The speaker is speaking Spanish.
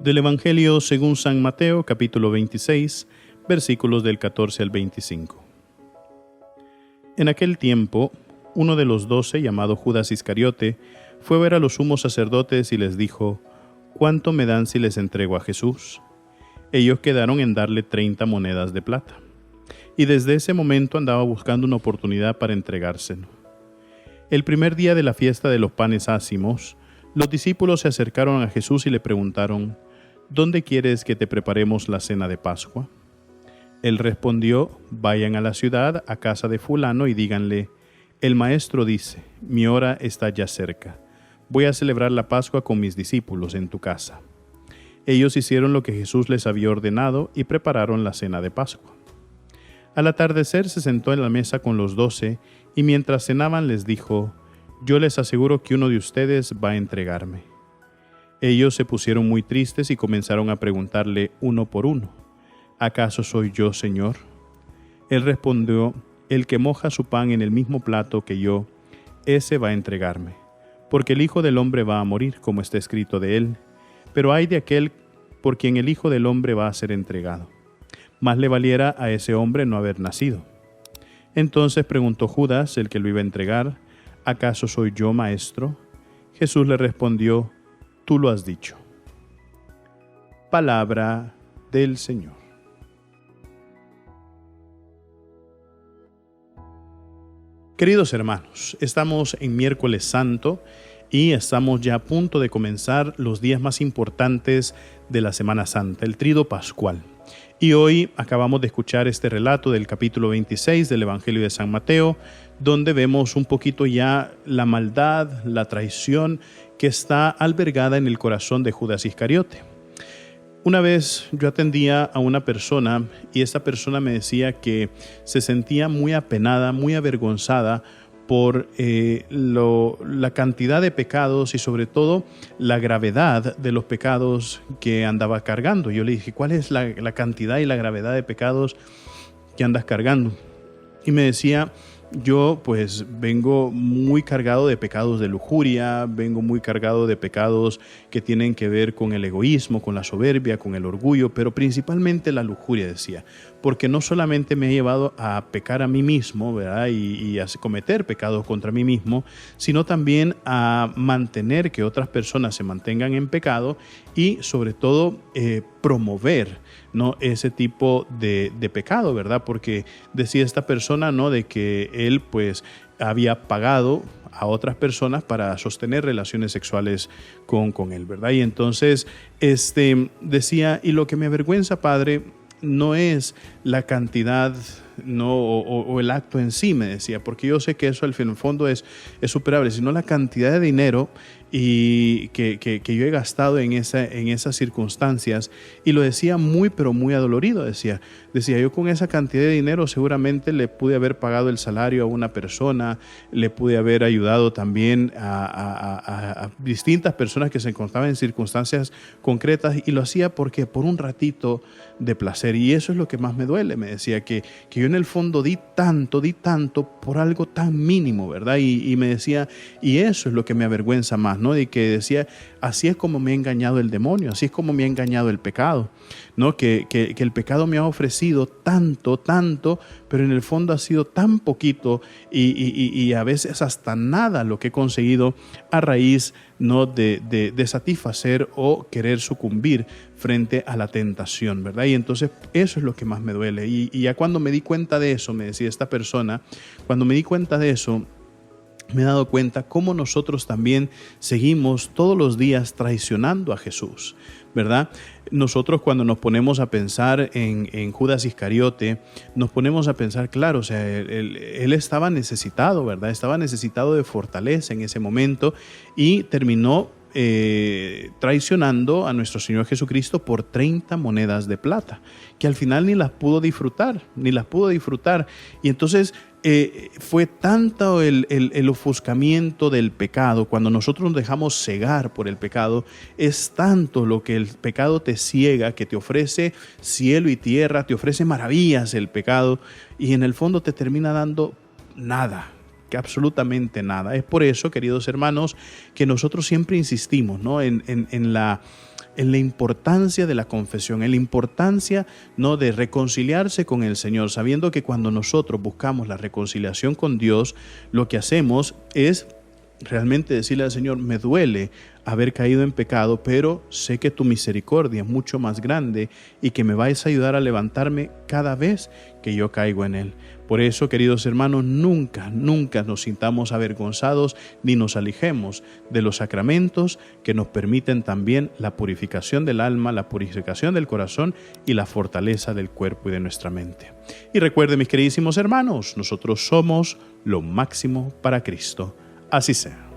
Del Evangelio según San Mateo, capítulo 26, versículos del 14 al 25. En aquel tiempo, uno de los 12, llamado Judas Iscariote, fue a ver a los sumos sacerdotes y les dijo: ¿Cuánto me dan si les entrego a Jesús? Ellos quedaron en darle 30 monedas de plata. Y desde ese momento andaba buscando una oportunidad para entregárselo. El primer día de la fiesta de los panes ácimos, los discípulos se acercaron a Jesús y le preguntaron: ¿Dónde quieres que te preparemos la cena de Pascua? Él respondió: Vayan a la ciudad, a casa de fulano, y díganle: el maestro dice, mi hora está ya cerca. Voy a celebrar la Pascua con mis discípulos en tu casa. Ellos hicieron lo que Jesús les había ordenado y prepararon la cena de Pascua. Al atardecer se sentó en la mesa con los 12 y mientras cenaban les dijo: Yo les aseguro que uno de ustedes va a entregarme. Ellos se pusieron muy tristes y comenzaron a preguntarle uno por uno: ¿Acaso soy yo, Señor? Él respondió: El que moja su pan en el mismo plato que yo, ese va a entregarme. Porque el Hijo del Hombre va a morir, como está escrito de él. Pero ay de aquel por quien el Hijo del Hombre va a ser entregado. Más le valiera a ese hombre no haber nacido. Entonces preguntó Judas, el que lo iba a entregar: ¿Acaso soy yo, maestro? Jesús le respondió: Tú lo has dicho. Palabra del Señor. Queridos hermanos, estamos en Miércoles Santo y estamos ya a punto de comenzar los días más importantes de la Semana Santa, el Tríodo Pascual. Y hoy acabamos de escuchar este relato del capítulo 26 del Evangelio de San Mateo, donde vemos un poquito ya la maldad, la traición que está albergada en el corazón de Judas Iscariote. Una vez yo atendía a una persona y esa persona me decía que se sentía muy apenada, muy avergonzada por la cantidad de pecados y sobre todo la gravedad de los pecados que andaba cargando. Yo le dije: ¿cuál es la cantidad y la gravedad de pecados que andas cargando? Y me decía: yo pues vengo muy cargado de pecados de lujuria, vengo muy cargado de pecados que tienen que ver con el egoísmo, con la soberbia, con el orgullo, pero principalmente la lujuria, decía, porque no solamente me he llevado a pecar a mí mismo, ¿verdad? Y a cometer pecados contra mí mismo, sino también a mantener que otras personas se mantengan en pecado y sobre todo promover, ¿no?, ese tipo de pecado, ¿verdad? Porque decía esta persona, ¿no?, de que él pues había pagado a otras personas para sostener relaciones sexuales con él, ¿verdad? Y entonces decía: y lo que me avergüenza, Padre, no es la cantidad, no, o el acto en sí, me decía, porque yo sé que eso al fin, en el fondo es superable, sino la cantidad de dinero y que yo he gastado en esas circunstancias. Y lo decía muy, pero muy adolorido. Decía, yo con esa cantidad de dinero seguramente le pude haber pagado el salario a una persona, le pude haber ayudado también a distintas personas que se encontraban en circunstancias concretas, y lo hacía porque por un ratito de placer. Y eso es lo que más me duele, me decía, que yo en el fondo di tanto por algo tan mínimo, ¿verdad? Y me decía, y eso es lo que me avergüenza más, ¿no? Y que decía: así es como me ha engañado el demonio, así es como me ha engañado el pecado, ¿no? Que el pecado me ha ofrecido tanto, pero en el fondo ha sido tan poquito y a veces hasta nada lo que he conseguido a raíz, ¿no?, de satisfacer o querer sucumbir frente a la tentación, ¿verdad? Y entonces eso es lo que más me duele. Y ya cuando me di cuenta de eso, me decía esta persona, cuando me di cuenta de eso, me he dado cuenta cómo nosotros también seguimos todos los días traicionando a Jesús, ¿verdad? Nosotros cuando nos ponemos a pensar en Judas Iscariote, nos ponemos a pensar, claro, o sea, él estaba necesitado, ¿verdad? Estaba necesitado de fortaleza en ese momento y terminó traicionando a nuestro Señor Jesucristo por 30 monedas de plata, que al final ni las pudo disfrutar. Y entonces fue tanto el ofuscamiento del pecado, cuando nosotros nos dejamos cegar por el pecado, es tanto lo que el pecado te ciega, que te ofrece cielo y tierra, te ofrece maravillas el pecado, y en el fondo te termina dando nada, que absolutamente nada. Es por eso, queridos hermanos, que nosotros siempre insistimos, ¿no?, en la en la importancia de la confesión, en la importancia no de reconciliarse con el Señor, sabiendo que cuando nosotros buscamos la reconciliación con Dios, lo que hacemos es realmente decirle al Señor: me duele haber caído en pecado, pero sé que tu misericordia es mucho más grande y que me vais a ayudar a levantarme cada vez que yo caigo en él. Por eso, queridos hermanos, nunca nos sintamos avergonzados ni nos alejemos de los sacramentos que nos permiten también la purificación del alma, la purificación del corazón y la fortaleza del cuerpo y de nuestra mente. Y recuerden, mis queridísimos hermanos, nosotros somos lo máximo para Cristo. Así sea.